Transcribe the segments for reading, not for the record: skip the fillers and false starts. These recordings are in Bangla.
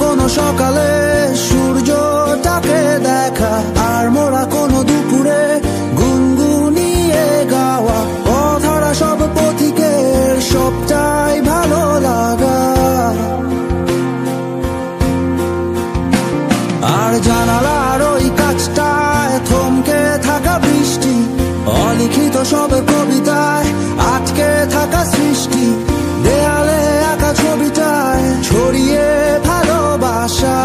কোনো সকালে সূর্যটাকে দেখা, আর মোরা কোনো দুপুরে গুনগুনিয়ে গাওয়া অধরা সব পথিকের সবটাই ভালো লাগা। আর জানালার ওই কাছটায় থমকে থাকা বৃষ্টি, অলিখিত সব কবিতায় আটকে থাকা সৃষ্টি, দেয়ালে আঁকা ছবিটায় ছড়িয়ে ভালোবাসা।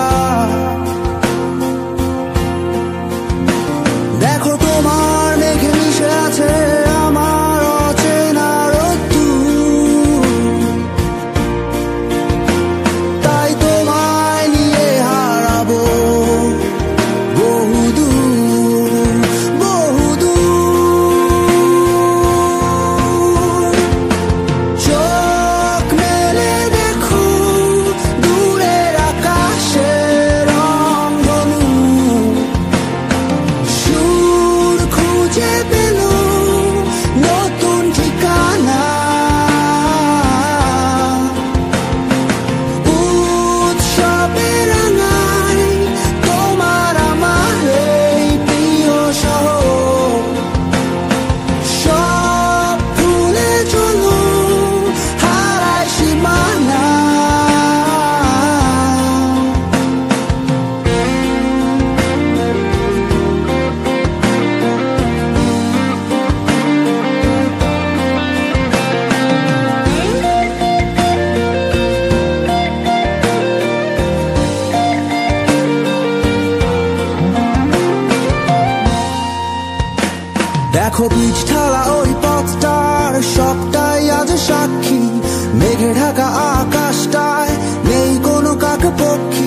দেখো তোমার মেঘে মিশে আছে আমার অচেনা রোদ্দুর, তাই তোমায় নিয়ে হারাবো বহুদূর বহুদূর। চোখ মেলে দেখো দূরের আকাশের রংধনু, সুর খুঁজে পেল নতুন ঠিকানা। উৎসবে রাঙায় তোমার আমার এই প্রিয় শহর, সব ভুলে চলো হারায় সীমানা। দেখো বীজ ঢালা ওই পথটার সবটাই আজ সাক্ষী, মেঘে ঢাকা আকাশটায় নেই কোনো কাক পক্ষী।